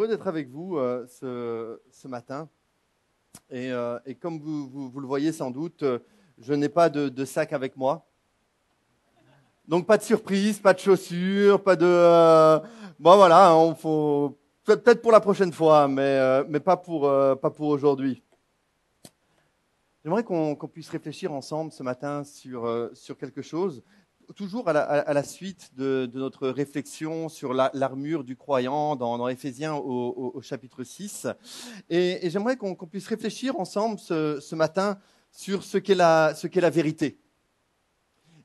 heureux d'être avec vous ce matin. Et comme vous le voyez sans doute, je n'ai pas de sac avec moi. Donc pas de surprise, pas de chaussures, pas de... bon voilà, hein, faut peut-être pour la prochaine fois, mais pas pour aujourd'hui. J'aimerais qu'on puisse réfléchir ensemble ce matin sur quelque chose, toujours à la suite de notre réflexion sur l'armure du croyant dans Éphésiens au chapitre 6. Et j'aimerais qu'on puisse réfléchir ensemble ce matin sur ce qu'est la vérité.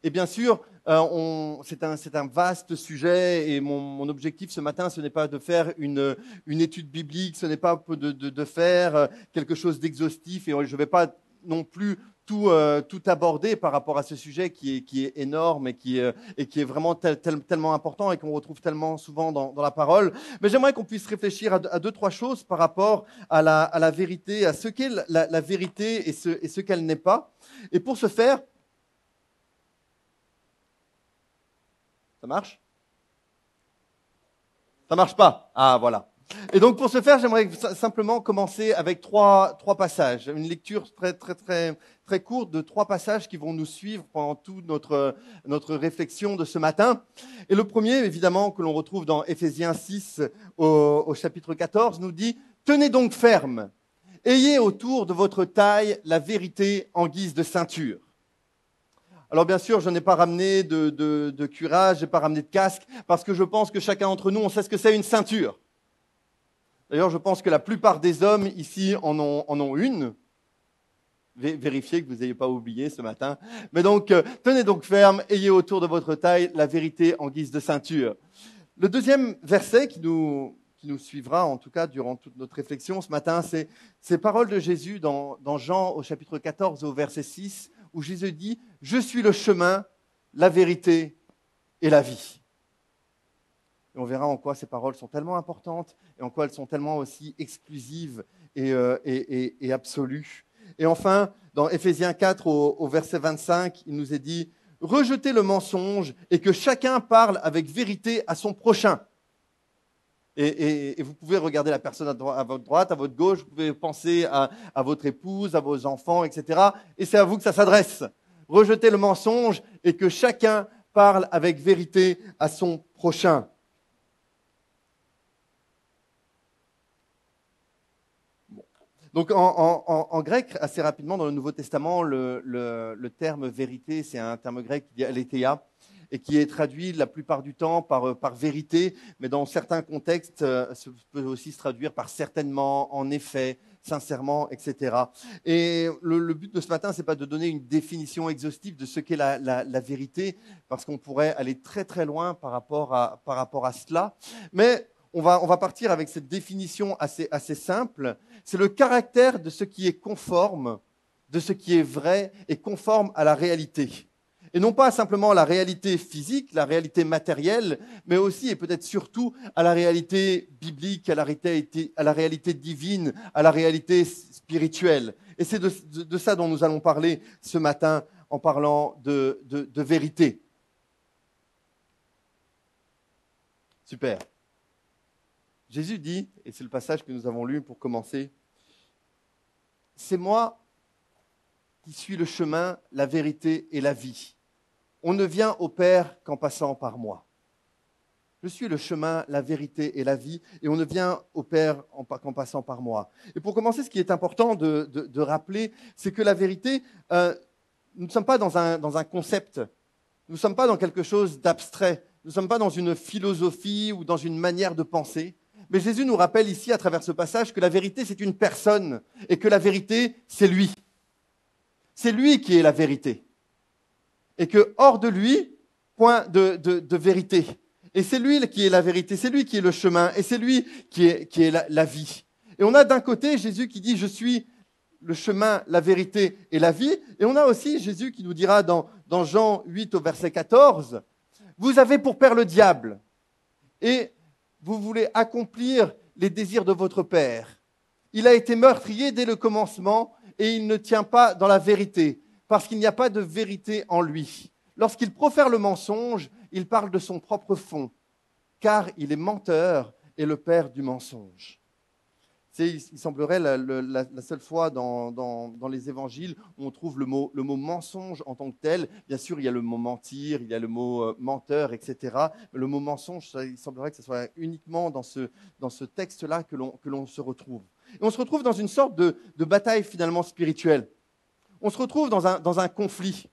Et bien sûr, c'est un vaste sujet et mon objectif ce matin, ce n'est pas de faire une étude biblique, ce n'est pas de faire quelque chose d'exhaustif et je ne vais pas non plus tout aborder par rapport à ce sujet qui est énorme et qui est vraiment tellement important et qu'on retrouve tellement souvent dans la parole. Mais j'aimerais qu'on puisse réfléchir à deux, trois choses par rapport à la vérité, à ce qu'est la vérité et ce qu'elle n'est pas. Et pour ce faire, ça marche? Ça marche pas? Ah, voilà. Et donc, pour ce faire, j'aimerais simplement commencer avec trois passages. Une lecture très courte de trois passages qui vont nous suivre pendant toute notre réflexion de ce matin. Et le premier, évidemment, que l'on retrouve dans Éphésiens 6 au chapitre 14, nous dit « Tenez donc ferme, ayez autour de votre taille la vérité en guise de ceinture. » Alors bien sûr, je n'ai pas ramené de cuirasse, je n'ai pas ramené de casque, parce que je pense que chacun d'entre nous, on sait ce que c'est une ceinture. D'ailleurs, je pense que la plupart des hommes ici en ont une. Vérifiez que vous n'ayez pas oublié ce matin. Mais donc, tenez donc ferme, ayez autour de votre taille la vérité en guise de ceinture. Le deuxième verset qui nous suivra, en tout cas, durant toute notre réflexion ce matin, c'est ces paroles de Jésus dans Jean au chapitre 14 au verset 6, où Jésus dit « Je suis le chemin, la vérité et la vie ». Et on verra en quoi ces paroles sont tellement importantes et en quoi elles sont tellement aussi exclusives et absolues. Et enfin, dans Éphésiens 4 au verset 25, il nous est dit « Rejetez le mensonge et que chacun parle avec vérité à son prochain ». Et vous pouvez regarder la personne à votre droite, à votre gauche, vous pouvez penser à votre épouse, à vos enfants, etc. Et c'est à vous que ça s'adresse. Rejetez le mensonge et que chacun parle avec vérité à son prochain. Bon. Donc en grec, assez rapidement, dans le Nouveau Testament, le terme vérité, c'est un terme grec qui dit aletheia, et qui est traduit la plupart du temps par vérité, mais dans certains contextes, ça peut aussi se traduire par certainement, en effet, sincèrement, etc. Et le but de ce matin, c'est pas de donner une définition exhaustive de ce qu'est la vérité, parce qu'on pourrait aller très très loin par rapport à cela, mais on va partir avec cette définition assez simple. C'est le caractère de ce qui est conforme, de ce qui est vrai et conforme à la réalité. Et non pas simplement à la réalité physique, la réalité matérielle, mais aussi et peut-être surtout à la réalité biblique, à la réalité divine, à la réalité spirituelle. Et c'est de ça dont nous allons parler ce matin en parlant de vérité. Super. Jésus dit, et c'est le passage que nous avons lu pour commencer, « C'est moi qui suis le chemin, la vérité et la vie. On ne vient au Père qu'en passant par moi. Je suis le chemin, la vérité et la vie, et on ne vient au Père qu'en passant par moi. » Et pour commencer, ce qui est important de rappeler, c'est que la vérité, nous ne sommes pas dans un concept, nous ne sommes pas dans quelque chose d'abstrait, nous ne sommes pas dans une philosophie ou dans une manière de penser. Mais Jésus nous rappelle ici, à travers ce passage, que la vérité, c'est une personne, et que la vérité, c'est lui. C'est lui qui est la vérité. Et que hors de lui, point de vérité. Et c'est lui qui est la vérité, c'est lui qui est le chemin, et c'est lui qui est la vie. Et on a d'un côté Jésus qui dit « Je suis le chemin, la vérité et la vie ». Et on a aussi Jésus qui nous dira dans Jean 8 au verset 14 « Vous avez pour père le diable, et vous voulez accomplir les désirs de votre père. Il a été meurtrier dès le commencement, et il ne tient pas dans la vérité, parce qu'il n'y a pas de vérité en lui. Lorsqu'il profère le mensonge, il parle de son propre fond, car il est menteur est le père du mensonge. Il semblerait la seule fois dans les évangiles où on trouve le mot mensonge en tant que tel. Bien sûr, il y a le mot mentir, il y a le mot menteur, etc. Mais le mot mensonge, il semblerait que ce soit uniquement dans ce texte-là que l'on se retrouve. Et on se retrouve dans une sorte de bataille finalement spirituelle. On se retrouve dans un conflit.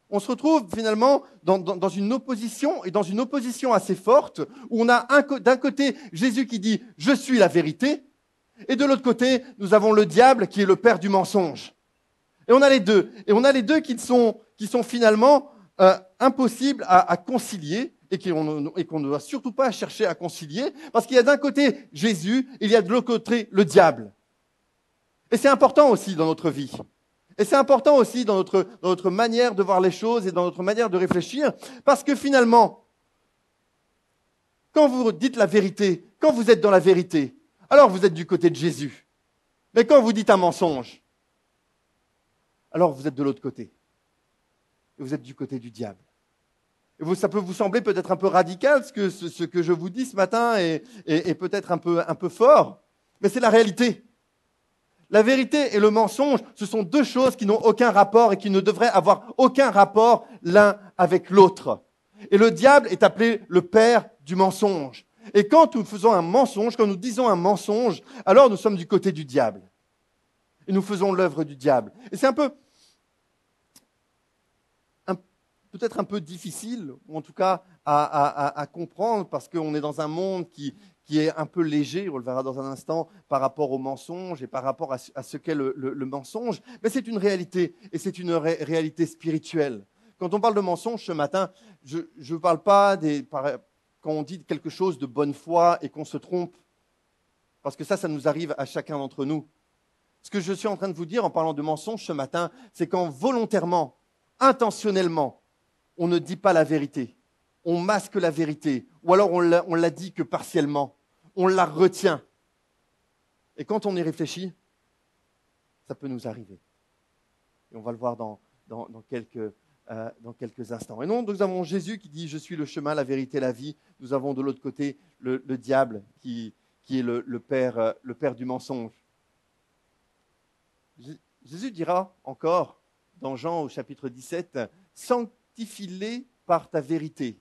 On se retrouve finalement dans une opposition, et dans une opposition assez forte, où on a d'un côté Jésus qui dit « Je suis la vérité », et de l'autre côté, nous avons le diable qui est le père du mensonge. Et on a les deux. Et on a les deux qui sont finalement impossibles à concilier et qu'on ne doit surtout pas chercher à concilier, parce qu'il y a d'un côté Jésus, et il y a de l'autre côté le diable. Et c'est important aussi dans notre vie. Et c'est important aussi dans notre manière de voir les choses et dans notre manière de réfléchir, parce que finalement, quand vous dites la vérité, quand vous êtes dans la vérité, alors vous êtes du côté de Jésus. Mais quand vous dites un mensonge, alors vous êtes de l'autre côté. Et vous êtes du côté du diable. Et ça peut vous sembler peut-être un peu radical, ce que je vous dis ce matin, et peut-être un peu fort, mais c'est la réalité. La vérité et le mensonge, ce sont deux choses qui n'ont aucun rapport et qui ne devraient avoir aucun rapport l'un avec l'autre. Et le diable est appelé le père du mensonge. Et quand nous faisons un mensonge, quand nous disons un mensonge, alors nous sommes du côté du diable. Et nous faisons l'œuvre du diable. Et c'est peut-être un peu difficile, ou en tout cas à comprendre, parce qu'on est dans un monde qui est un peu léger, on le verra dans un instant, par rapport au mensonge et par rapport à ce qu'est le mensonge. Mais c'est une réalité, et c'est une réalité spirituelle. Quand on parle de mensonge ce matin, je ne parle pas quand on dit quelque chose de bonne foi et qu'on se trompe, parce que ça nous arrive à chacun d'entre nous. Ce que je suis en train de vous dire en parlant de mensonge ce matin, c'est quand volontairement, intentionnellement, on ne dit pas la vérité, on masque la vérité, ou alors on la dit que partiellement, on la retient. Et quand on y réfléchit, ça peut nous arriver. Et on va le voir dans quelques instants. Et non, nous avons Jésus qui dit « Je suis le chemin, la vérité, la vie ». Nous avons de l'autre côté le diable qui est le père du mensonge. Jésus dira encore dans Jean au chapitre 17 « Sanctifie-les par ta vérité.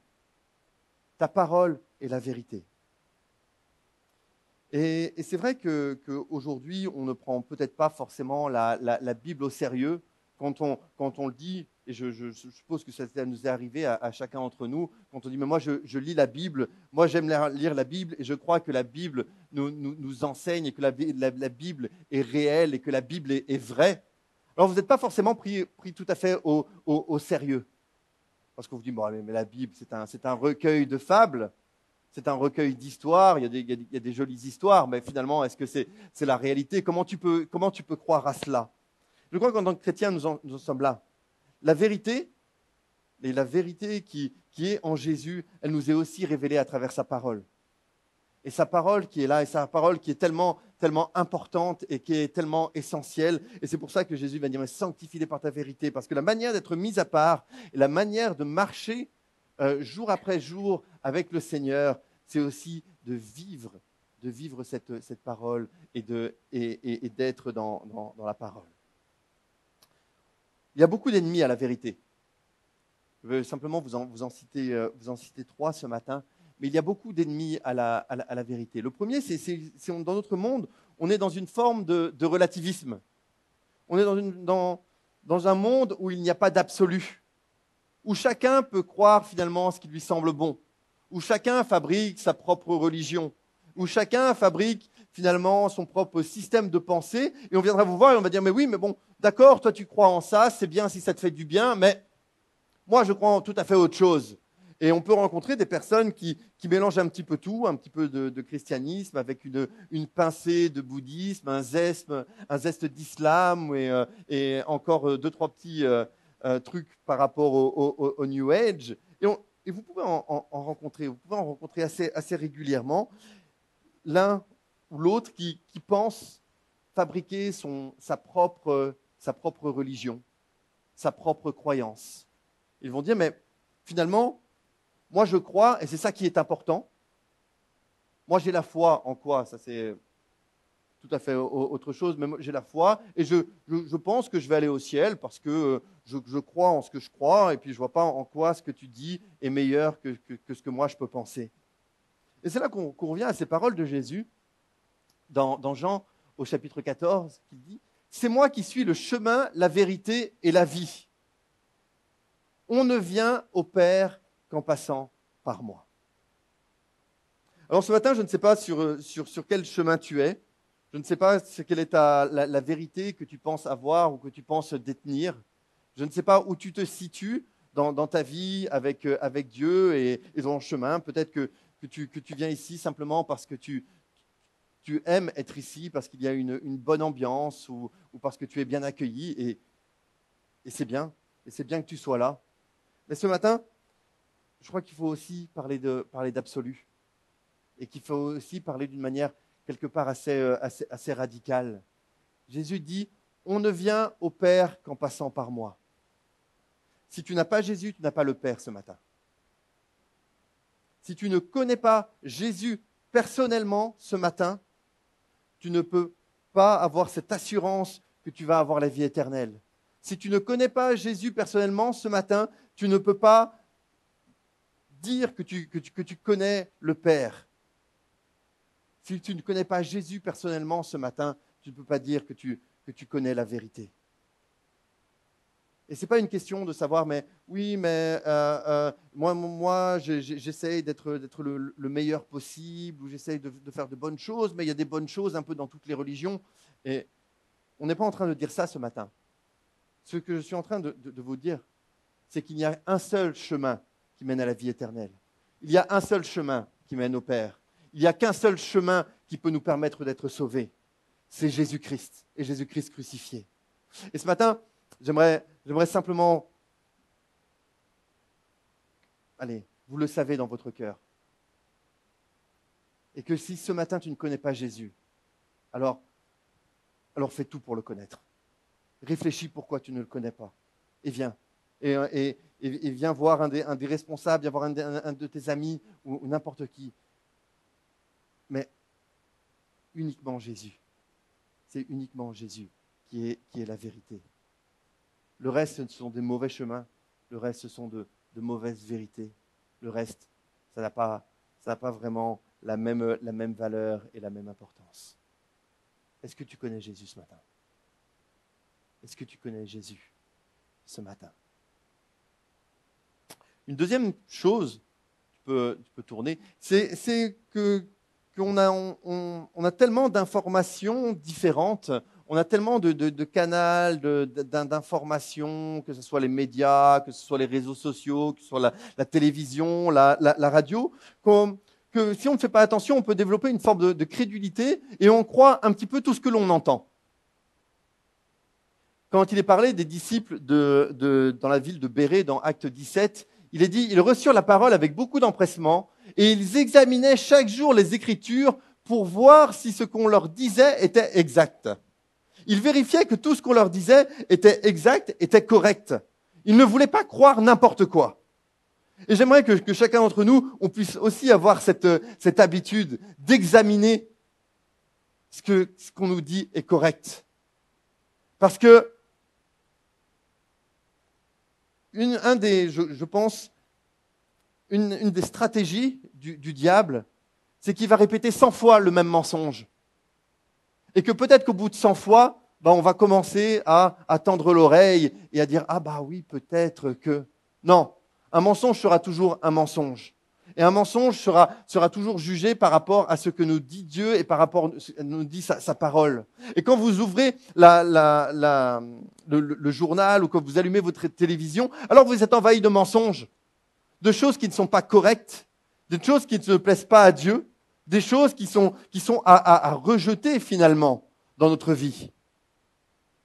Ta parole est la vérité. » Et c'est vrai qu'aujourd'hui, on ne prend peut-être pas forcément la Bible au sérieux quand on le dit, et je suppose que ça nous est arrivé à chacun d'entre nous, quand on dit « mais moi je lis la Bible, moi j'aime lire la Bible et je crois que la Bible nous enseigne et que la Bible est réelle et que la Bible est vraie », alors vous n'êtes pas forcément pris tout à fait au sérieux. Parce qu'on vous dit « mais la Bible c'est un recueil de fables ». C'est un recueil d'histoires, il y a des jolies histoires, mais finalement, est-ce que c'est la réalité ? Comment tu peux croire à cela ? Je crois qu'en tant que chrétiens, nous en sommes là. La vérité, et la vérité qui est en Jésus, elle nous est aussi révélée à travers sa parole. Et sa parole qui est là, et sa parole qui est tellement, tellement importante et qui est tellement essentielle. Et c'est pour ça que Jésus va dire « sanctifie-les par ta vérité », parce que la manière d'être mis à part, et la manière de marcher jour après jour avec le Seigneur, c'est aussi de vivre cette parole et d'être dans la parole. Il y a beaucoup d'ennemis à la vérité. Je veux simplement vous en citer 3 ce matin, mais il y a beaucoup d'ennemis à la vérité. Le premier, c'est dans notre monde, on est dans une forme de relativisme. On est dans un monde où il n'y a pas d'absolu, où chacun peut croire finalement ce qui lui semble bon, où chacun fabrique sa propre religion, où chacun fabrique finalement son propre système de pensée, et on viendra vous voir et on va dire « mais oui, mais bon, d'accord, toi tu crois en ça, c'est bien si ça te fait du bien, mais moi je crois en tout à fait autre chose ». Et on peut rencontrer des personnes qui mélangent un petit peu tout, un petit peu de christianisme avec une pincée de bouddhisme, un zeste d'islam et encore 2-3 petits trucs par rapport au New Age. Et vous pouvez en rencontrer assez régulièrement l'un ou l'autre qui pense fabriquer sa propre religion, sa propre croyance. Ils vont dire, mais finalement, moi je crois, et c'est ça qui est important, Moi, j'ai la foi en quoi? Ça, c'est tout à fait autre chose, mais moi, j'ai la foi et je pense que je vais aller au ciel parce que je crois en ce que je crois et puis je ne vois pas en quoi ce que tu dis est meilleur que ce que moi je peux penser. Et c'est là qu'on revient à ces paroles de Jésus dans Jean au chapitre 14 qui dit « C'est moi qui suis le chemin, la vérité et la vie. On ne vient au Père qu'en passant par moi. » Alors ce matin, je ne sais pas sur quel chemin tu es. Je ne sais pas quelle est la vérité que tu penses avoir ou que tu penses détenir. Je ne sais pas où tu te situes dans ta vie avec Dieu et dans le chemin. Peut-être que tu viens ici simplement parce que tu aimes être ici, parce qu'il y a une bonne ambiance ou parce que tu es bien accueilli. Et c'est bien. Et c'est bien que tu sois là. Mais ce matin, je crois qu'il faut aussi parler d'absolu. Et qu'il faut aussi parler d'une manière quelque part assez radicale. Jésus dit, on ne vient au Père qu'en passant par moi. Si tu n'as pas Jésus, tu n'as pas le Père ce matin. Si tu ne connais pas Jésus personnellement ce matin, tu ne peux pas avoir cette assurance que tu vas avoir la vie éternelle. Si tu ne connais pas Jésus personnellement ce matin, tu ne peux pas dire que tu connais le Père. Si tu ne connais pas Jésus personnellement ce matin, tu ne peux pas dire que tu connais la vérité. Et ce n'est pas une question de savoir, mais oui, mais moi j'essaye d'être le meilleur possible, ou j'essaye de faire de bonnes choses, mais il y a des bonnes choses un peu dans toutes les religions. Et on n'est pas en train de dire ça ce matin. Ce que je suis en train de vous dire, c'est qu'il y a un seul chemin qui mène à la vie éternelle. Il y a un seul chemin qui mène au Père. Il n'y a qu'un seul chemin qui peut nous permettre d'être sauvés. C'est Jésus-Christ et Jésus-Christ crucifié. Et ce matin, j'aimerais simplement, allez, vous le savez dans votre cœur, et que si ce matin tu ne connais pas Jésus, alors fais tout pour le connaître. Réfléchis pourquoi tu ne le connais pas, et viens. Et viens voir un des responsables, viens voir un de tes amis ou n'importe qui. Mais uniquement Jésus. C'est uniquement Jésus qui est la vérité. Le reste, ce sont des mauvais chemins. Le reste, ce sont de mauvaises vérités. Le reste, ça n'a pas vraiment la même valeur et la même importance. Est-ce que tu connais Jésus ce matin? Est-ce que tu connais Jésus ce matin? Une deuxième chose, tu peux tourner, c'est qu'on a tellement d'informations différentes, on a tellement de canaux d'informations, que ce soit les médias, que ce soit les réseaux sociaux, que ce soit la télévision, la radio, que si on ne fait pas attention, on peut développer une forme de crédulité et on croit un petit peu tout ce que l'on entend. Quand il est parlé des disciples dans la ville de Bérée, dans Acte 17, il est dit, ils reçurent la parole avec beaucoup d'empressement et ils examinaient chaque jour les Écritures pour voir si ce qu'on leur disait était exact. Ils vérifiaient que tout ce qu'on leur disait était exact, était correct. Ils ne voulaient pas croire n'importe quoi. Et j'aimerais que chacun d'entre nous, on puisse aussi avoir cette habitude d'examiner ce qu'on nous dit est correct. Parce que je pense, une des stratégies du diable, c'est qu'il va répéter 100 fois le même mensonge. Et que peut-être qu'au bout de 100 fois, on va commencer à tendre l'oreille et à dire « Ah bah oui, peut-être que… » Non, un mensonge sera toujours un mensonge. Et un mensonge sera toujours jugé par rapport à ce que nous dit Dieu et par rapport à ce que nous dit sa parole. Et quand vous ouvrez le journal ou quand vous allumez votre télévision, alors vous êtes envahi de mensonges, de choses qui ne sont pas correctes, de choses qui ne plaisent pas à Dieu, des choses qui sont à rejeter finalement dans notre vie.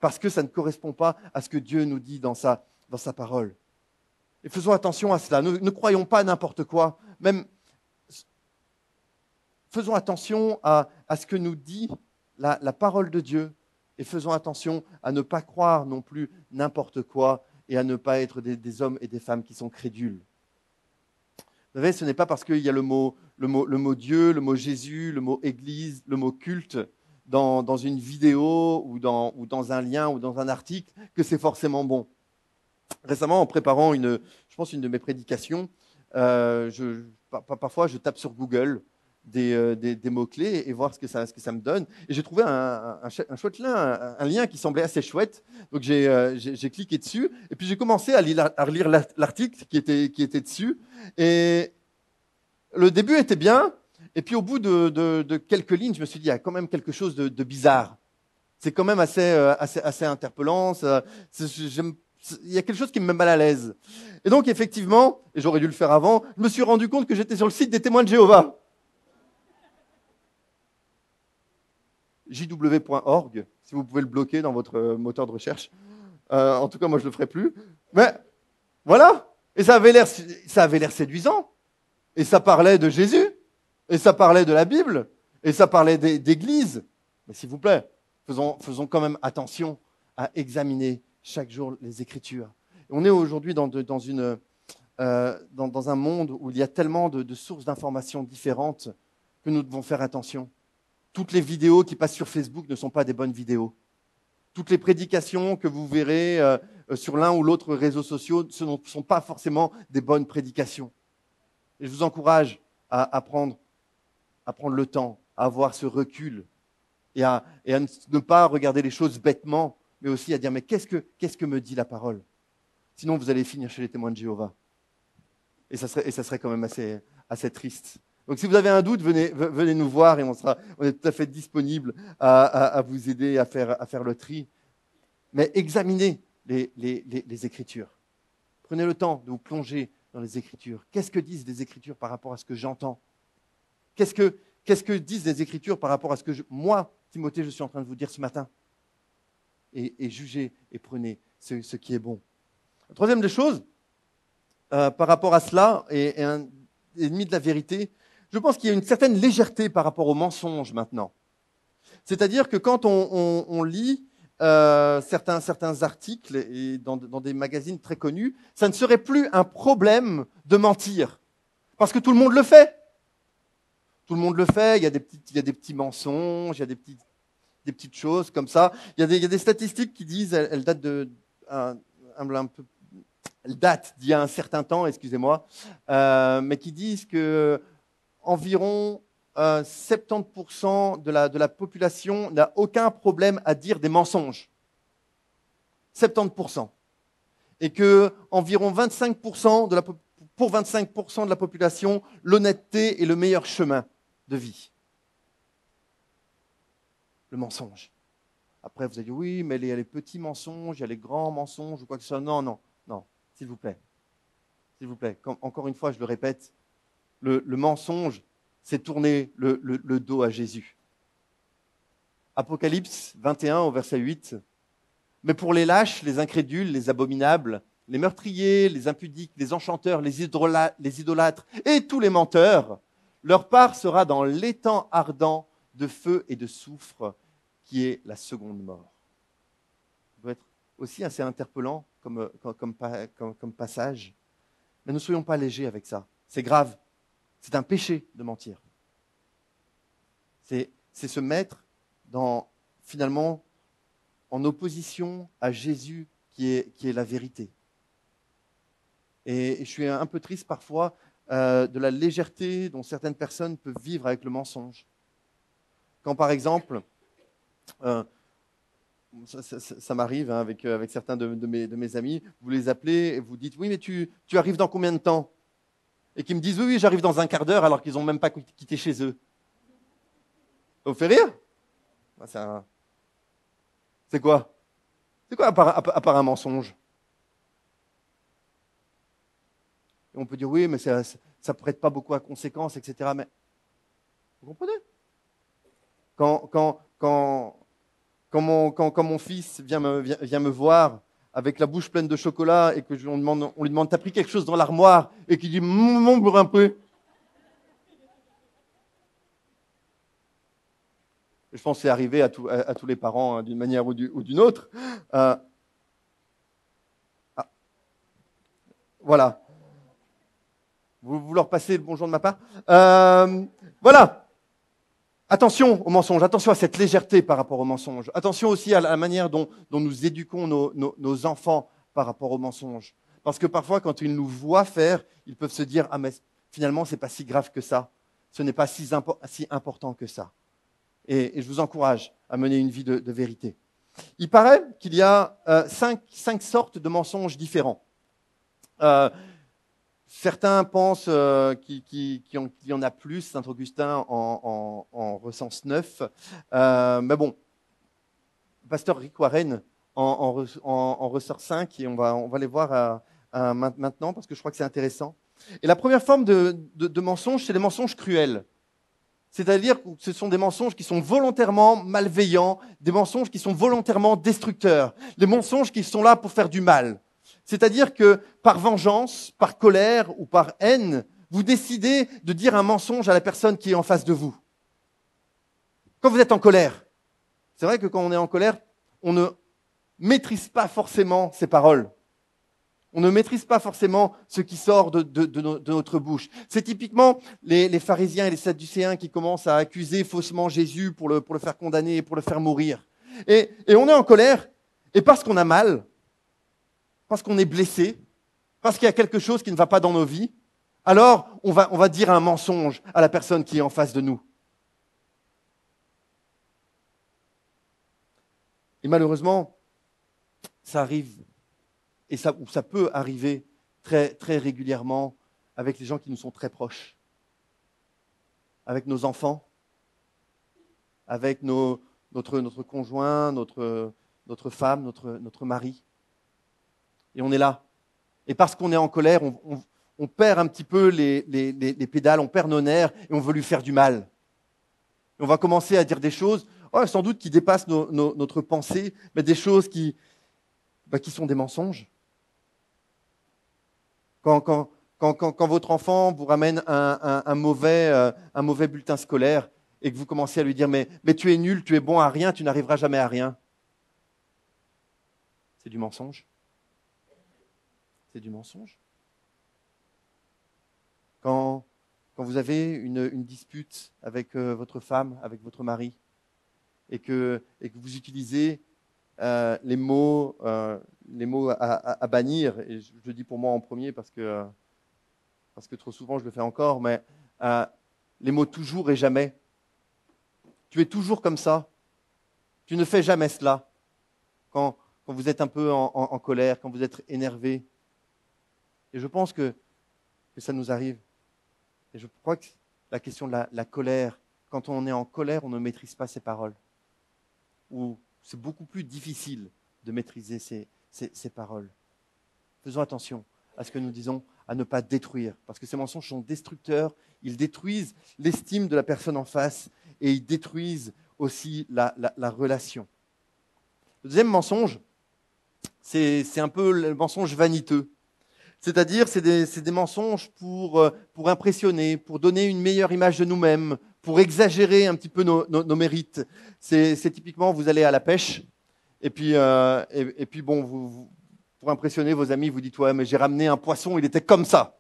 Parce que ça ne correspond pas à ce que Dieu nous dit dans sa parole. Et faisons attention à cela. Ne croyons pas n'importe quoi. Même, faisons attention à ce que nous dit la parole de Dieu. Et faisons attention à ne pas croire non plus n'importe quoi et à ne pas être des hommes et des femmes qui sont crédules. Vous savez, ce n'est pas parce qu'il y a le mot Dieu, le mot Jésus, le mot Église, le mot culte dans une vidéo ou dans un lien ou dans un article que c'est forcément bon. Récemment, en préparant je pense une de mes prédications, parfois je tape sur Google des mots-clés et voir ce que ça me donne. Et j'ai trouvé un chouette lien, un lien qui semblait assez chouette. Donc j'ai cliqué dessus et puis j'ai commencé à relire l'article qui était dessus. Et le début était bien. Et puis au bout de quelques lignes, je me suis dit, il y a quand même quelque chose de bizarre. C'est quand même assez interpellant. Il y a quelque chose qui me met mal à l'aise. Et donc, effectivement, et j'aurais dû le faire avant, je me suis rendu compte que j'étais sur le site des témoins de Jéhovah. jw.org, si vous pouvez le bloquer dans votre moteur de recherche. En tout cas, moi, je ne le ferai plus. Mais voilà. Et ça avait l'air séduisant. Et ça parlait de Jésus. Et ça parlait de la Bible. Et ça parlait d'église. Mais s'il vous plaît, faisons quand même attention à examiner chaque jour les Écritures. Et on est aujourd'hui dans un monde où il y a tellement de sources d'informations différentes que nous devons faire attention. Toutes les vidéos qui passent sur Facebook ne sont pas des bonnes vidéos. Toutes les prédications que vous verrez sur l'un ou l'autre réseau social ne sont pas forcément des bonnes prédications. Et je vous encourage à prendre le temps, à avoir ce recul et à ne pas regarder les choses bêtement, mais aussi à dire, mais qu'est-ce que me dit la parole? Sinon, vous allez finir chez les témoins de Jéhovah. Et ça serait quand même assez triste. Donc, si vous avez un doute, venez nous voir et on est tout à fait disponible à vous aider à faire le tri. Mais examinez les Écritures. Prenez le temps de vous plonger dans les Écritures. Qu'est-ce que disent les Écritures par rapport à ce que j'entends? Qu'est-ce que disent les Écritures par rapport à ce que moi, Timothée, je suis en train de vous dire ce matin? Et jugez et prenez ce qui est bon. La troisième des choses, par rapport à cela, et un ennemi de la vérité, je pense qu'il y a une certaine légèreté par rapport aux mensonges maintenant. C'est-à-dire que quand on lit certains articles et dans des magazines très connus, ça ne serait plus un problème de mentir, parce que tout le monde le fait. Tout le monde le fait, il y a des petits mensonges, il y a des petites choses comme ça. Il y a des statistiques qui disent, elles datent elles datent d'il y a un certain temps, excusez-moi, mais qui disent que environ 70% de la population n'a aucun problème à dire des mensonges. 70%. Et que environ 25% pour 25% de la population, l'honnêteté est le meilleur chemin de vie. Le mensonge. Après, vous allez dire, oui, mais il y a les petits mensonges, il y a les grands mensonges, ou quoi que ce soit. Non, s'il vous plaît. S'il vous plaît. Encore une fois, je le répète, le mensonge, c'est tourner le dos à Jésus. Apocalypse 21 au verset 8. Mais pour les lâches, les incrédules, les abominables, les meurtriers, les impudiques, les enchanteurs, les idolâtres et tous les menteurs, leur part sera dans l'étang ardent de feu et de soufre, qui est la seconde mort. Ça doit être aussi assez interpellant comme passage. Mais ne soyons pas légers avec ça. C'est grave. C'est un péché de mentir. C'est se mettre finalement en opposition à Jésus qui est la vérité. Et je suis un peu triste parfois de la légèreté dont certaines personnes peuvent vivre avec le mensonge. Quand par exemple, ça m'arrive avec certains de mes amis, vous les appelez et vous dites « Oui, mais tu arrives dans combien de temps ?» Et qu'ils me disent « Oui, j'arrive dans un quart d'heure alors qu'ils n'ont même pas quitté chez eux. » Ça vous fait rire? C'est quoi? C'est quoi à part un mensonge? Et on peut dire oui, mais ça ne prête pas beaucoup à conséquences, etc. Mais vous comprenez? Quand mon fils vient me voir avec la bouche pleine de chocolat et que on lui demande t'as pris quelque chose dans l'armoire et qu'il dit m'ombre un peu. Je pense que c'est arrivé à tous les parents hein, d'une manière ou d'une autre. Voilà. Vous vous leur passez le bonjour de ma part. Voilà. Attention aux mensonges, attention à cette légèreté par rapport aux mensonges. Attention aussi à la manière dont nous éduquons nos enfants par rapport aux mensonges. Parce que parfois, quand ils nous voient faire, ils peuvent se dire « Ah, mais finalement, ce n'est pas si grave que ça. Ce n'est pas si important que ça. » Et je vous encourage à mener une vie de vérité. Il paraît qu'il y a cinq sortes de mensonges différents. Certains pensent qu'il y en a plus. Saint Augustin en recense 9. Mais bon, pasteur Rick Warren en ressort 5 et on va les voir maintenant parce que je crois que c'est intéressant. Et la première forme de mensonge, c'est les mensonges cruels. C'est-à-dire que ce sont des mensonges qui sont volontairement malveillants, des mensonges qui sont volontairement destructeurs, des mensonges qui sont là pour faire du mal. C'est-à-dire que par vengeance, par colère ou par haine, vous décidez de dire un mensonge à la personne qui est en face de vous. Quand vous êtes en colère, c'est vrai que quand on est en colère, on ne maîtrise pas forcément ses paroles. On ne maîtrise pas forcément ce qui sort de notre bouche. C'est typiquement les pharisiens et les sadducéens qui commencent à accuser faussement Jésus pour le faire condamner et pour le faire mourir. Et on est en colère, et parce qu'on a mal, parce qu'on est blessé, parce qu'il y a quelque chose qui ne va pas dans nos vies, alors on va dire un mensonge à la personne qui est en face de nous. Et malheureusement, ça arrive. Et ça peut arriver très, très régulièrement avec les gens qui nous sont très proches, avec nos enfants, avec notre conjoint, notre femme, notre mari. Et on est là. Et parce qu'on est en colère, on perd un petit peu les pédales, on perd nos nerfs et on veut lui faire du mal. Et on va commencer à dire des choses, sans doute qui dépassent notre pensée, mais des choses qui sont des mensonges. Quand votre enfant vous ramène un mauvais bulletin scolaire et que vous commencez à lui dire mais tu es nul, tu es bon à rien, tu n'arriveras jamais à rien. C'est du mensonge. C'est du mensonge. Quand vous avez une dispute avec votre femme, avec votre mari, et que vous utilisez les mots à bannir, et je le dis pour moi en premier parce que trop souvent je le fais encore, mais les mots toujours et jamais. Tu es toujours comme ça. Tu ne fais jamais cela. Quand vous êtes un peu en colère, quand vous êtes énervé. Et je pense que ça nous arrive. Et je crois que la question de la colère, quand on est en colère, on ne maîtrise pas ses paroles. Ou c'est beaucoup plus difficile de maîtriser ces paroles. Faisons attention à ce que nous disons, à ne pas détruire, parce que ces mensonges sont destructeurs, ils détruisent l'estime de la personne en face et ils détruisent aussi la relation. Le deuxième mensonge, c'est un peu le mensonge vaniteux. C'est-à-dire, c'est des mensonges pour impressionner, pour donner une meilleure image de nous-mêmes, pour exagérer un petit peu nos mérites. C'est typiquement, vous allez à la pêche, et puis bon, pour impressionner vos amis, vous dites « Ouais, mais j'ai ramené un poisson, il était comme ça. »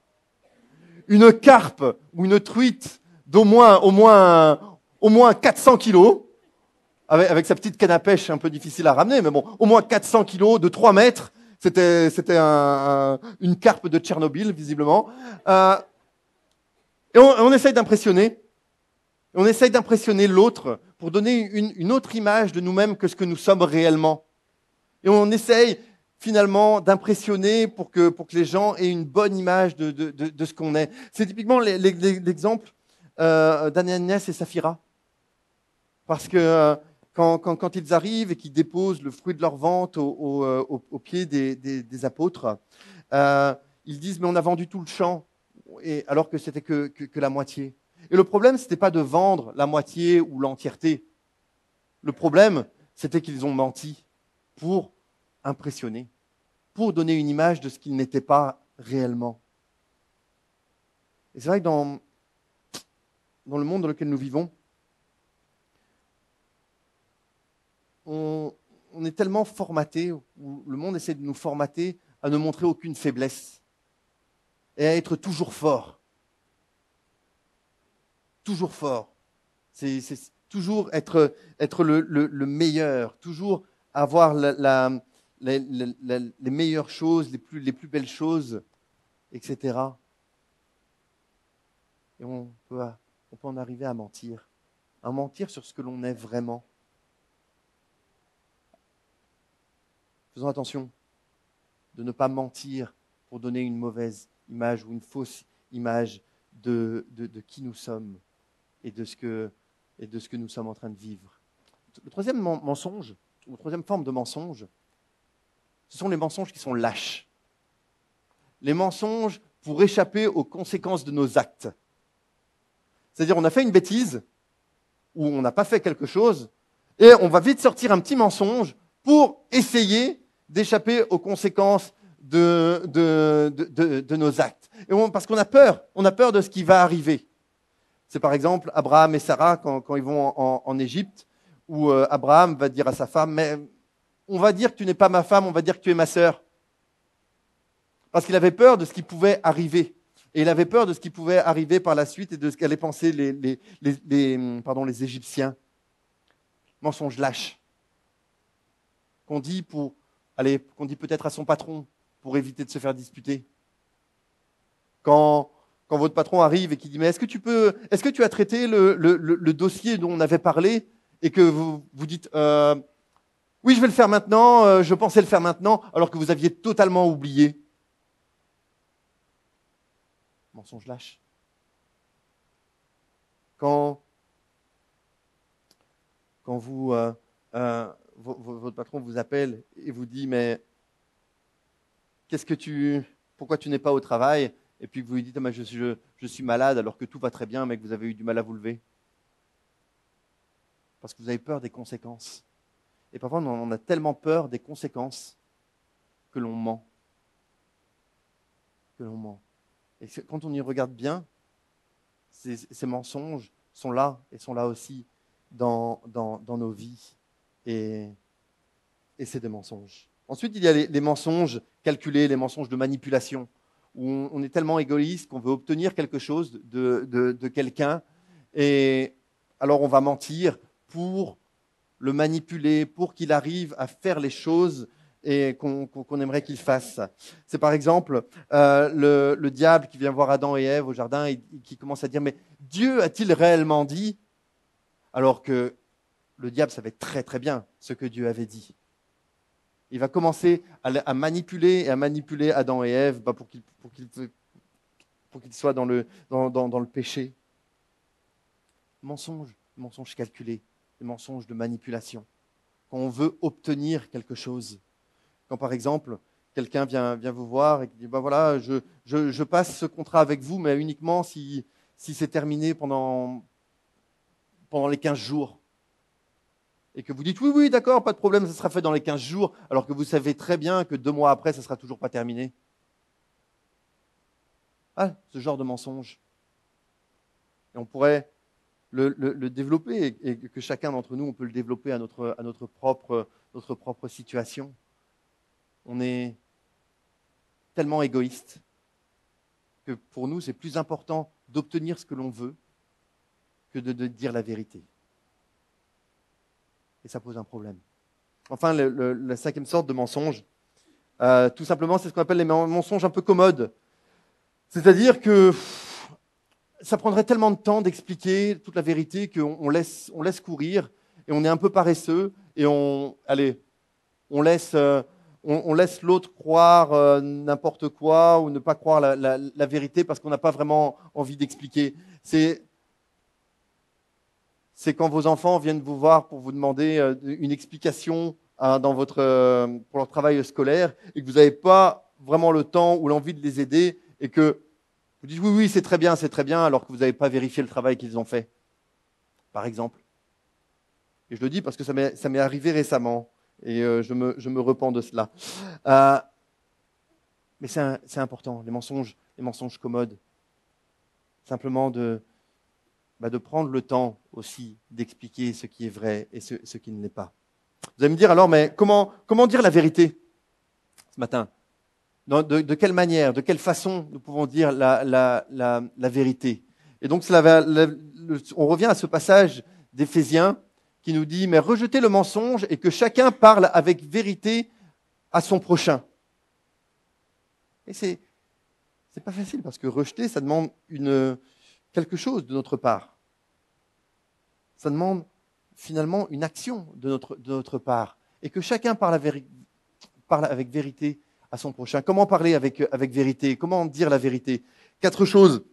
Une carpe ou une truite au moins 400 kilos, avec sa petite canne à pêche un peu difficile à ramener, mais bon, au moins 400 kilos de 3 mètres, c'était une carpe de Tchernobyl, visiblement. Et on essaye d'impressionner. On essaye d'impressionner l'autre pour donner une autre image de nous-mêmes que ce que nous sommes réellement. Et on essaye finalement d'impressionner pour que les gens aient une bonne image de ce qu'on est. C'est typiquement l'exemple d'Ananias et Saphira. Parce que quand ils arrivent et qu'ils déposent le fruit de leur vente aux pieds des apôtres, ils disent « Mais on a vendu tout le champ, alors que c'était que la moitié. » Et le problème, ce n'était pas de vendre la moitié ou l'entièreté. Le problème, c'était qu'ils ont menti pour impressionner, pour donner une image de ce qu'ils n'étaient pas réellement. Et c'est vrai que dans le monde dans lequel nous vivons, on est tellement formaté, ou le monde essaie de nous formater à ne montrer aucune faiblesse et à être toujours fort. toujours fort. C'est toujours être le meilleur, toujours avoir les meilleures choses, les plus belles choses, etc. Et on peut en arriver à mentir sur ce que l'on est vraiment. Faisons attention de ne pas mentir pour donner une mauvaise image ou une fausse image de qui nous sommes et de ce que nous sommes en train de vivre. Le troisième mensonge, ou la troisième forme de mensonge, ce sont les mensonges qui sont lâches. Les mensonges pour échapper aux conséquences de nos actes. C'est-à-dire, on a fait une bêtise, ou on n'a pas fait quelque chose, et on va vite sortir un petit mensonge pour essayer d'échapper aux conséquences de nos actes. Parce qu'on a peur de ce qui va arriver. C'est par exemple Abraham et Sarah quand ils vont en Égypte, où Abraham va dire à sa femme, mais on va dire que tu n'es pas ma femme, on va dire que tu es ma sœur. Parce qu'il avait peur de ce qui pouvait arriver. Et il avait peur de ce qui pouvait arriver par la suite et de ce qu'allaient penser les Égyptiens. Mensonge lâche. Qu'on dit peut-être à son patron pour éviter de se faire disputer. Quand votre patron arrive et qu'il dit « Mais est-ce que tu as traité le dossier dont on avait parlé ?» et que vous dites « Oui, je vais le faire maintenant, je pensais le faire maintenant, alors que vous aviez totalement oublié. » Mensonge lâche. Quand votre patron vous appelle et vous dit « Mais pourquoi tu n'es pas au travail ?» et puis que vous lui dites « Je suis malade alors que tout va très bien, mais que vous avez eu du mal à vous lever. » Parce que vous avez peur des conséquences. Et parfois, on a tellement peur des conséquences que l'on ment. Et quand on y regarde bien, ces mensonges sont là aussi dans nos vies. Et c'est des mensonges. Ensuite, il y a les mensonges calculés, les mensonges de manipulation, où on est tellement égoïste qu'on veut obtenir quelque chose de quelqu'un. Et alors, on va mentir pour le manipuler, pour qu'il arrive à faire les choses et qu'on aimerait qu'il fasse. C'est par exemple le diable qui vient voir Adam et Ève au jardin et qui commence à dire « Mais Dieu a-t-il réellement dit ?» Alors que le diable savait très très bien ce que Dieu avait dit. Il va commencer à manipuler Adam et Ève pour qu'ils soient dans le péché. Mensonge calculé, des mensonges de manipulation. Quand on veut obtenir quelque chose. Quand par exemple, quelqu'un vient vous voir et qui dit voilà, je passe ce contrat avec vous, mais uniquement si c'est terminé pendant les 15 jours. Et que vous dites oui, d'accord, pas de problème, ça sera fait dans les 15 jours, alors que vous savez très bien que 2 mois après, ça ne sera toujours pas terminé. Ah, ce genre de mensonge. Et on pourrait le développer, et que chacun d'entre nous, on peut le développer à notre propre situation. On est tellement égoïste que pour nous, c'est plus important d'obtenir ce que l'on veut que de dire la vérité. Et ça pose un problème. Enfin, la cinquième sorte de mensonge, tout simplement, c'est ce qu'on appelle les mensonges un peu commodes. C'est-à-dire que ça prendrait tellement de temps d'expliquer toute la vérité qu'on laisse courir et on est un peu paresseux et on laisse l'autre croire n'importe quoi ou ne pas croire la vérité parce qu'on n'a pas vraiment envie d'expliquer. C'est quand vos enfants viennent vous voir pour vous demander une explication pour leur travail scolaire et que vous n'avez pas vraiment le temps ou l'envie de les aider et que vous dites oui, c'est très bien, alors que vous n'avez pas vérifié le travail qu'ils ont fait, par exemple. Et je le dis parce que ça m'est arrivé récemment et je me repens de cela. Mais c'est important, les mensonges commodes. Simplement de prendre le temps aussi d'expliquer ce qui est vrai et ce qui ne l'est pas. Vous allez me dire alors, mais comment dire la vérité ce matin ? De quelle manière, de quelle façon nous pouvons dire la vérité ? Et donc, on revient à ce passage d'Éphésiens qui nous dit « Mais rejetez le mensonge et que chacun parle avec vérité à son prochain. » Et c'est pas facile parce que rejeter, ça demande quelque chose de notre part. Ça demande finalement une action de notre part. Et que chacun parle avec vérité à son prochain. Comment parler avec vérité? Comment dire la vérité? 4 choses.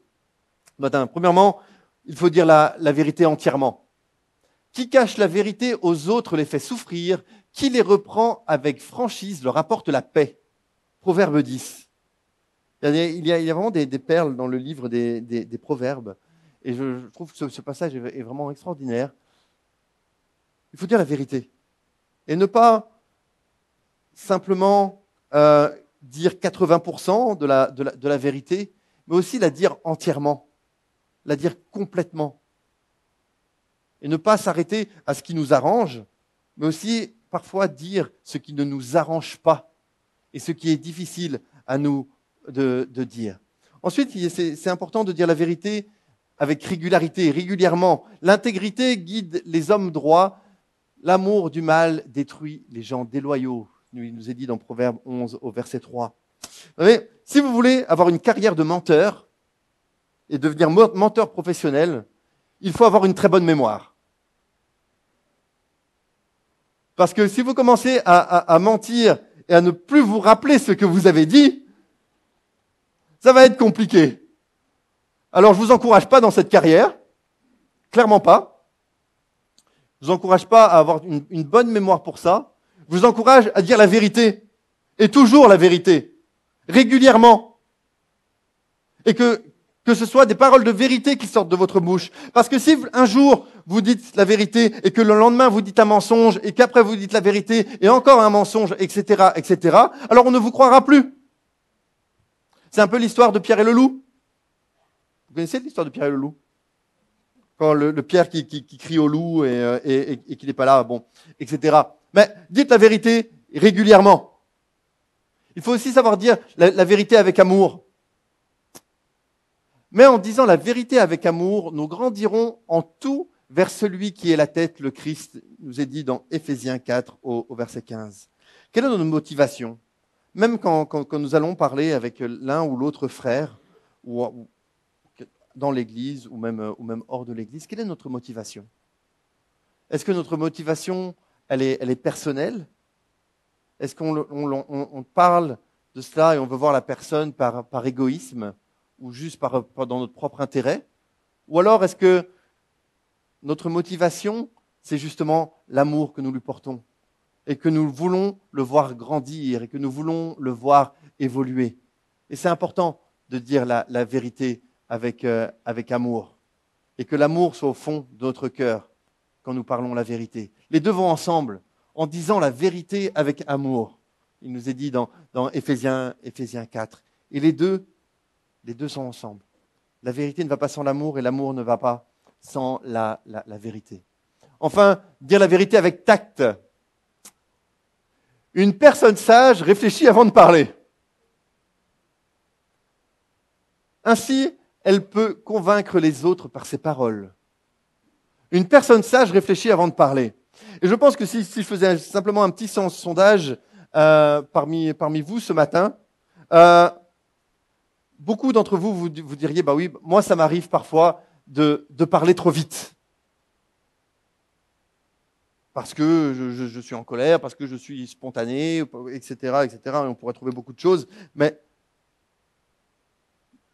Premièrement, il faut dire la vérité entièrement. Qui cache la vérité aux autres les fait souffrir. Qui les reprend avec franchise leur apporte la paix. Proverbe 10. Il y a vraiment des perles dans le livre des Proverbes. Et je trouve que ce passage est vraiment extraordinaire. Il faut dire la vérité. Et ne pas simplement dire 80% de la vérité, mais aussi la dire entièrement, la dire complètement. Et ne pas s'arrêter à ce qui nous arrange, mais aussi parfois dire ce qui ne nous arrange pas et ce qui est difficile à nous de dire. Ensuite, c'est important de dire la vérité avec régularité, régulièrement. L'intégrité guide les hommes droits, l'amour du mal détruit les gens déloyaux. Il nous est dit dans Proverbe 11 au verset 3. Vous savez, si vous voulez avoir une carrière de menteur et devenir menteur professionnel, il faut avoir une très bonne mémoire. Parce que si vous commencez à mentir et à ne plus vous rappeler ce que vous avez dit, ça va être compliqué. Alors je ne vous encourage pas dans cette carrière, clairement pas. Je ne vous encourage pas à avoir une bonne mémoire pour ça. Je vous encourage à dire la vérité, et toujours la vérité, régulièrement. Et que ce soit des paroles de vérité qui sortent de votre bouche. Parce que si un jour vous dites la vérité, et que le lendemain vous dites un mensonge, et qu'après vous dites la vérité, et encore un mensonge, etc., alors on ne vous croira plus. C'est un peu l'histoire de Pierre et le loup. Vous connaissez l'histoire de Pierre et le loup? Quand le Pierre qui crie au loup et qu'il n'est pas là, bon, etc. Mais dites la vérité régulièrement. Il faut aussi savoir dire la vérité avec amour. Mais en disant la vérité avec amour, nous grandirons en tout vers celui qui est la tête, le Christ, nous est dit dans Éphésiens 4 au verset 15. Quelle est notre motivation? Même quand nous allons parler avec l'un ou l'autre frère, ou dans l'église, ou même hors de l'église, quelle est notre motivation? Est-ce que notre motivation, elle est personnelle? Est-ce qu'on parle de cela et on veut voir la personne par égoïsme ou juste dans notre propre intérêt? Ou alors est-ce que notre motivation, c'est justement l'amour que nous lui portons et que nous voulons le voir grandir et que nous voulons le voir évoluer? Et c'est important de dire la vérité avec amour et que l'amour soit au fond de notre cœur quand nous parlons la vérité. Les deux vont ensemble, en disant la vérité avec amour. Il nous est dit dans Éphésiens 4. Et les deux sont ensemble. La vérité ne va pas sans l'amour et l'amour ne va pas sans la vérité. Enfin, dire la vérité avec tact. Une personne sage réfléchit avant de parler. Ainsi, elle peut convaincre les autres par ses paroles. Une personne sage réfléchit avant de parler. Et je pense que si je faisais simplement un petit sondage parmi vous ce matin, beaucoup d'entre vous, vous diriez, bah oui, moi ça m'arrive parfois de parler trop vite. Parce que je suis en colère, parce que je suis spontané, etc. Et on pourrait trouver beaucoup de choses, mais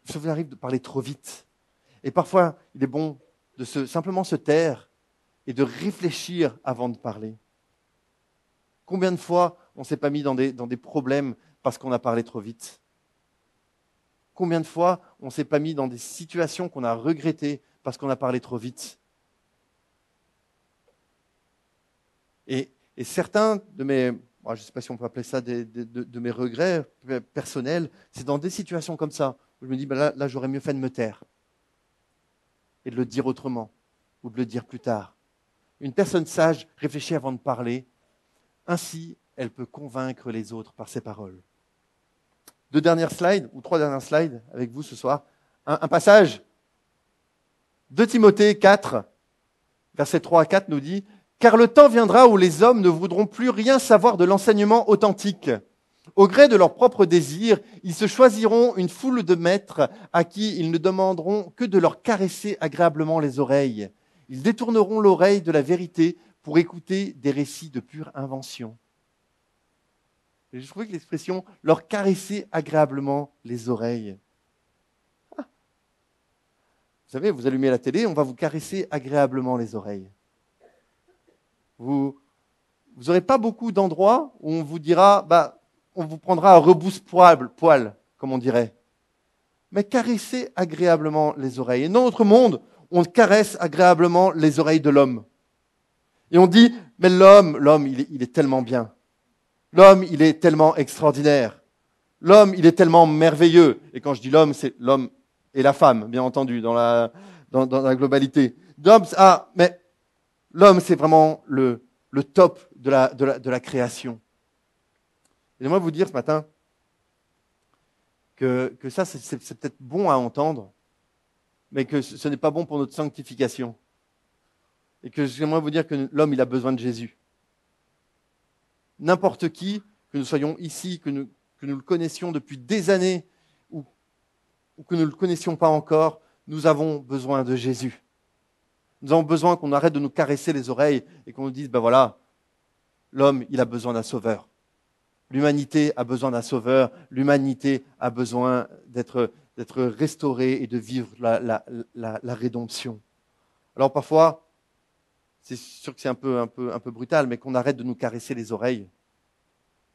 ça vous arrive de parler trop vite. Et parfois, il est bon de simplement se taire et de réfléchir avant de parler. Combien de fois on ne s'est pas mis dans des problèmes parce qu'on a parlé trop vite? Combien de fois on ne s'est pas mis dans des situations qu'on a regrettées parce qu'on a parlé trop vite? Et certains de mes, je ne sais pas si on peut appeler ça de mes regrets personnels, c'est dans des situations comme ça où je me dis, là j'aurais mieux fait de me taire et de le dire autrement ou de le dire plus tard. Une personne sage réfléchit avant de parler. Ainsi, elle peut convaincre les autres par ses paroles. 2 dernières slides, ou 3 dernières slides avec vous ce soir. Un passage 2 Timothée 4, versets 3 à 4 nous dit « Car le temps viendra où les hommes ne voudront plus rien savoir de l'enseignement authentique. Au gré de leurs propres désirs, ils se choisiront une foule de maîtres à qui ils ne demanderont que de leur caresser agréablement les oreilles. Ils détourneront l'oreille de la vérité pour écouter des récits de pure invention. » Et je trouvais que l'expression « leur caresser agréablement les oreilles ». Vous savez, vous allumez la télé, on va vous caresser agréablement les oreilles. Vous n'aurez pas beaucoup d'endroits où on vous dira, on vous prendra à rebousse-poil, comme on dirait. Mais caresser agréablement les oreilles. Et dans notre monde, on caresse agréablement les oreilles de l'homme. Et on dit, mais l'homme, il est tellement bien. L'homme, il est tellement extraordinaire. L'homme, il est tellement merveilleux. Et quand je dis l'homme, c'est l'homme et la femme, bien entendu, dans la globalité. Mais l'homme, c'est vraiment le top de la création. Et j'aimerais vous dire ce matin que ça, c'est peut-être bon à entendre, mais que ce n'est pas bon pour notre sanctification. Et que j'aimerais vous dire que l'homme, il a besoin de Jésus. N'importe qui, que nous soyons ici, que nous le connaissions depuis des années, ou que nous ne le connaissions pas encore, nous avons besoin de Jésus. Nous avons besoin qu'on arrête de nous caresser les oreilles et qu'on nous dise, voilà, l'homme, il a besoin d'un sauveur. L'humanité a besoin d'un sauveur. L'humanité a besoin d'être restaurée et de vivre la rédemption. Alors parfois, c'est sûr que c'est un peu brutal, mais qu'on arrête de nous caresser les oreilles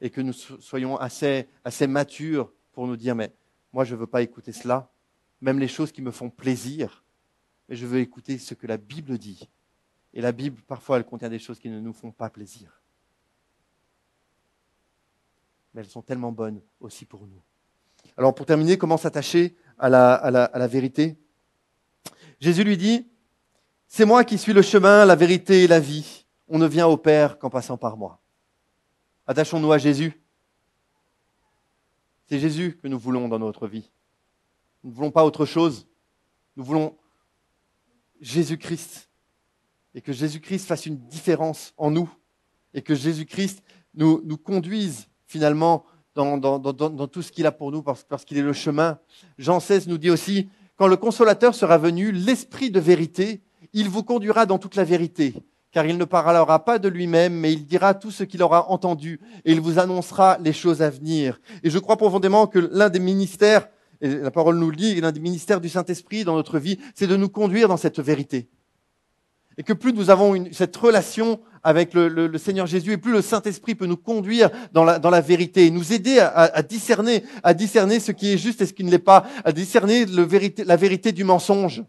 et que nous soyons assez matures pour nous dire, mais moi, je ne veux pas écouter cela, même les choses qui me font plaisir, mais je veux écouter ce que la Bible dit. Et la Bible, parfois, elle contient des choses qui ne nous font pas plaisir. Mais elles sont tellement bonnes aussi pour nous. Alors, pour terminer, comment s'attacher à la vérité ? Jésus lui dit, « C'est moi qui suis le chemin, la vérité et la vie. On ne vient au Père qu'en passant par moi. » Attachons-nous à Jésus. C'est Jésus que nous voulons dans notre vie. Nous ne voulons pas autre chose. Nous voulons Jésus-Christ. Et que Jésus-Christ fasse une différence en nous. Et que Jésus-Christ nous conduise finalement dans tout ce qu'il a pour nous parce qu'il est le chemin. Jean 16 nous dit aussi, « Quand le Consolateur sera venu, l'Esprit de vérité, il vous conduira dans toute la vérité. Car il ne parlera pas de lui-même, mais il dira tout ce qu'il aura entendu et il vous annoncera les choses à venir. » Et je crois profondément que l'un des ministères, et la parole nous le dit, l'un des ministères du Saint-Esprit dans notre vie, c'est de nous conduire dans cette vérité. Et que plus nous avons cette relation avec le Seigneur Jésus, et plus le Saint-Esprit peut nous conduire dans la vérité, et nous aider à discerner ce qui est juste et ce qui ne l'est pas, à discerner la vérité du mensonge.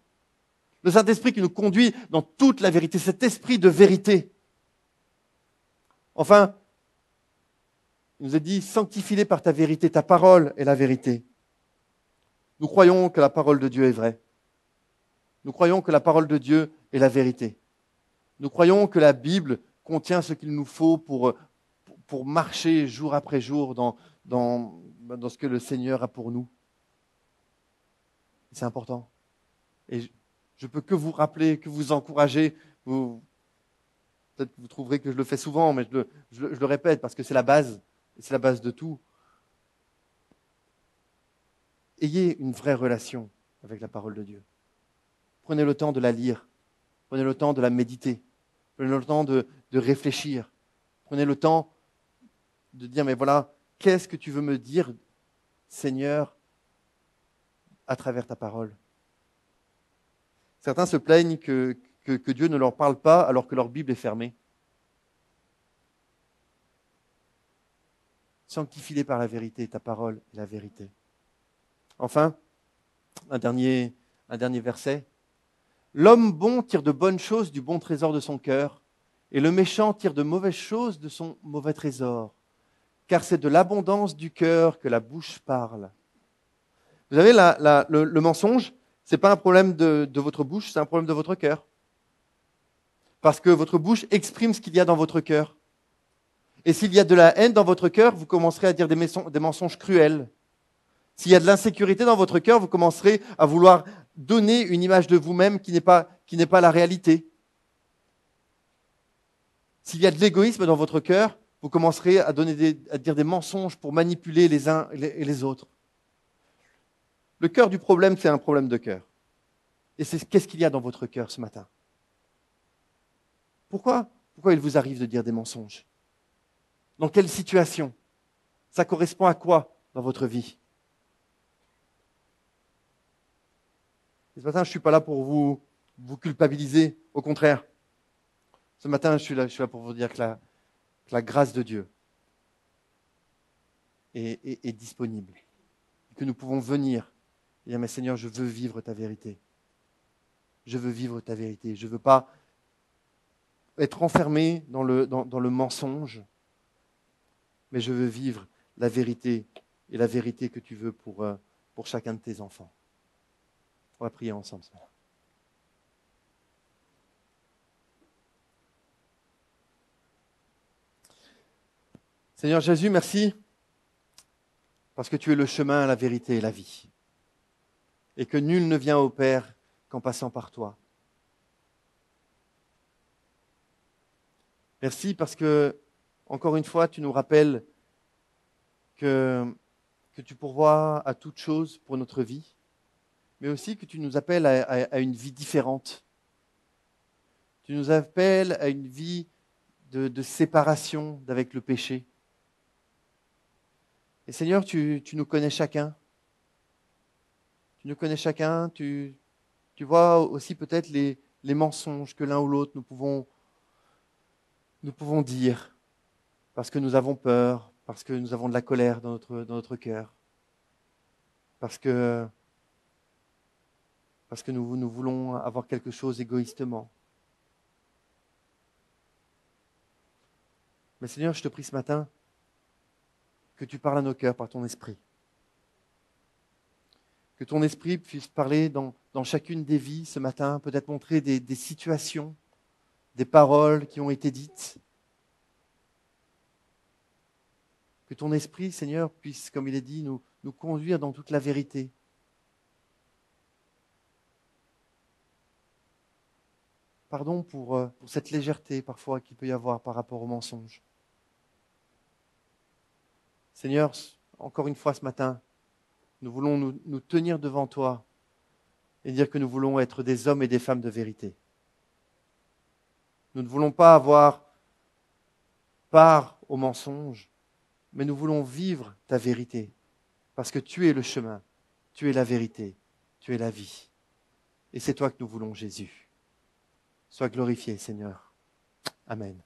Le Saint-Esprit qui nous conduit dans toute la vérité, cet esprit de vérité. Enfin, il nous est dit, sanctifie-les par ta vérité, ta parole est la vérité. Nous croyons que la parole de Dieu est vraie. Nous croyons que la parole de Dieu est la vérité. Nous croyons que la Bible contient ce qu'il nous faut pour marcher jour après jour dans ce que le Seigneur a pour nous. C'est important. Et je peux que vous rappeler, que vous encourager. Peut-être que vous trouverez que je le fais souvent, mais je le répète parce que c'est la base. Et c'est la base de tout. Ayez une vraie relation avec la parole de Dieu. Prenez le temps de la lire. Prenez le temps de la méditer. Prenez le temps de réfléchir. Prenez le temps de dire, mais voilà, qu'est-ce que tu veux me dire, Seigneur, à travers ta parole ? Certains se plaignent que Dieu ne leur parle pas alors que leur Bible est fermée. Sanctifie-les par la vérité, ta parole est la vérité. Enfin, un dernier verset. L'homme bon tire de bonnes choses du bon trésor de son cœur, et le méchant tire de mauvaises choses de son mauvais trésor, car c'est de l'abondance du cœur que la bouche parle. Vous savez, le mensonge, ce n'est pas un problème de votre bouche, c'est un problème de votre cœur. Parce que votre bouche exprime ce qu'il y a dans votre cœur. Et s'il y a de la haine dans votre cœur, vous commencerez à dire des mensonges cruels. S'il y a de l'insécurité dans votre cœur, vous commencerez à vouloir donner une image de vous-même qui n'est pas la réalité. S'il y a de l'égoïsme dans votre cœur, vous commencerez à dire des mensonges pour manipuler les uns et les autres. Le cœur du problème, c'est un problème de cœur. Et c'est qu'est-ce qu'il y a dans votre cœur ce matin? Pourquoi il vous arrive de dire des mensonges? Dans quelle situation? Ça correspond à quoi dans votre vie? Et ce matin, je ne suis pas là pour vous culpabiliser. Au contraire, ce matin, je suis là pour vous dire que la grâce de Dieu est disponible. Que nous pouvons venir et dire, mais Seigneur, je veux vivre ta vérité. Je veux vivre ta vérité. Je ne veux pas être enfermé dans le mensonge, mais je veux vivre la vérité et la vérité que tu veux pour chacun de tes enfants. On va prier ensemble ce matin. Seigneur Jésus, merci parce que tu es le chemin, la vérité et la vie. Et que nul ne vient au Père qu'en passant par toi. Merci parce que, encore une fois, tu nous rappelles que tu pourvois à toute chose pour notre vie, mais aussi que tu nous appelles à une vie différente. Tu nous appelles à une vie de séparation d'avec le péché. Et Seigneur, tu nous connais chacun. Tu nous connais chacun. Tu vois aussi peut-être les mensonges que l'un ou l'autre nous pouvons dire parce que nous avons peur, parce que nous avons de la colère dans notre cœur, parce que nous voulons avoir quelque chose égoïstement. Mais Seigneur, je te prie ce matin que tu parles à nos cœurs par ton esprit. Que ton esprit puisse parler dans chacune des vies ce matin, peut-être montrer des situations, des paroles qui ont été dites. Que ton esprit, Seigneur, puisse, comme il est dit, nous conduire dans toute la vérité. Pardon pour cette légèreté parfois qu'il peut y avoir par rapport aux mensonges. Seigneur, encore une fois ce matin, nous voulons nous tenir devant toi et dire que nous voulons être des hommes et des femmes de vérité. Nous ne voulons pas avoir part aux mensonges, mais nous voulons vivre ta vérité, parce que tu es le chemin, tu es la vérité, tu es la vie. Et c'est toi que nous voulons, Jésus. Sois glorifié, Seigneur. Amen.